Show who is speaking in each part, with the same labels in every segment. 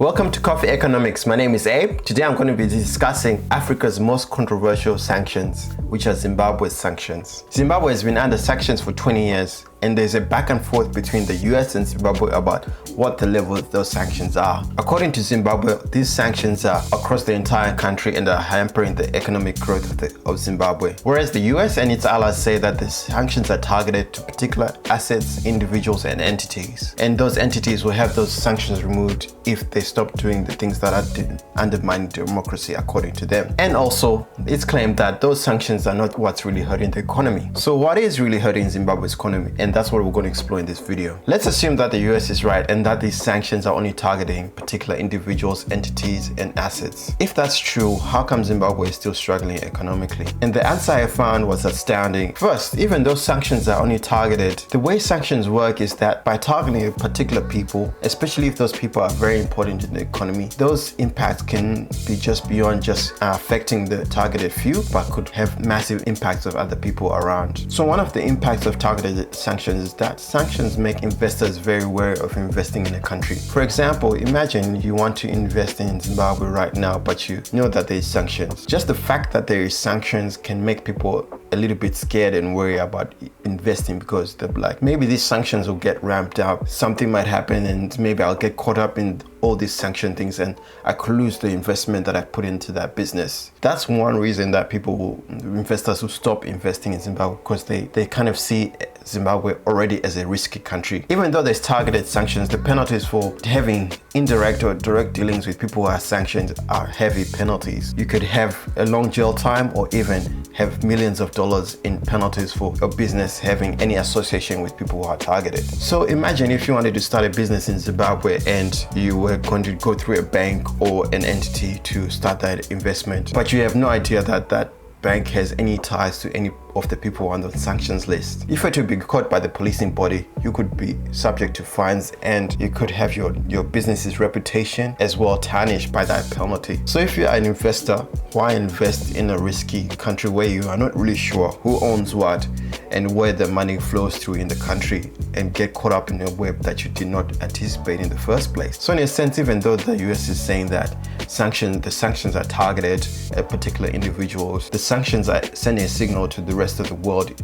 Speaker 1: Welcome to Coffee Economics. My name is Abe. Today I'm going to be discussing Africa's most controversial sanctions, which are Zimbabwe's sanctions. Zimbabwe has been under sanctions for 20 years, and there's a back and forth between the US and Zimbabwe about what the level of those sanctions are. According to Zimbabwe, these sanctions are across the entire country and are hampering the economic growth of Zimbabwe. Whereas the US and its allies say that the sanctions are targeted to particular assets, individuals, and entities. And those entities will have those sanctions removed if they stop doing the things that are undermining democracy, according to them. And also, it's claimed that those sanctions are not what's really hurting the economy. So what is really hurting Zimbabwe's economy? And that's what we're going to explore in this video. Let's assume that the US is right and that these sanctions are only targeting particular individuals, entities, and assets. If that's true, how come Zimbabwe is still struggling economically? And the answer I found was astounding. First, even though sanctions are only targeted, the way sanctions work is that by targeting a particular people, especially if those people are very important in the economy, those impacts can be just beyond just affecting the targeted few, but could have massive impacts of other people around. So one of the impacts of targeted sanctions is that sanctions make investors very wary of investing in a country. For example, imagine you want to invest in Zimbabwe right now, but you know that there is sanctions. Just the fact that there is sanctions can make people a little bit scared and worry about investing, because they're like, maybe these sanctions will get ramped up, something might happen, and maybe I'll get caught up in all these sanction things and I could lose the investment that I put into that business. That's one reason that investors will stop investing in Zimbabwe, because they kind of see Zimbabwe already as a risky country. Even though there's targeted sanctions, the penalties for having indirect or direct dealings with people who are sanctioned are heavy penalties. You could have a long jail time or even have millions of dollars in penalties for a business having any association with people who are targeted. So imagine if you wanted to start a business in Zimbabwe and you were going to go through a bank or an entity to start that investment, but you have no idea that that bank has any ties to any of the people on the sanctions list. If you were to be caught by the policing body, you could be subject to fines and you could have your business's reputation as well tarnished by that penalty. So if you're an investor, why invest in a risky country where you are not really sure who owns what and where the money flows to in the country, and get caught up in a web that you did not anticipate in the first place? So in a sense, even though the US is saying that the sanctions are targeted at particular individuals, the sanctions are sending a signal to the rest of the world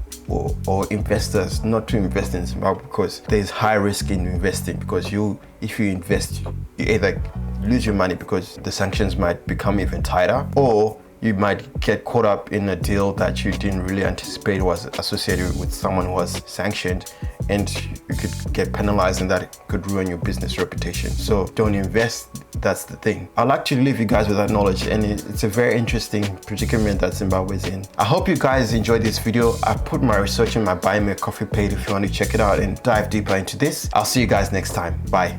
Speaker 1: or investors not to invest in Zimbabwe, because there's high risk in investing, because if you invest, you either lose your money because the sanctions might become even tighter, or you might get caught up in a deal that you didn't really anticipate was associated with someone who was sanctioned, and you could get penalized, and that could ruin your business reputation. So don't invest. That's the thing. I'd like to leave you guys with that knowledge, and it's a very interesting predicament that Zimbabwe is in. I hope you guys enjoyed this video. I put my research in my Buy Me a Coffee page if you want to check it out and dive deeper into this. I'll see you guys next time. Bye.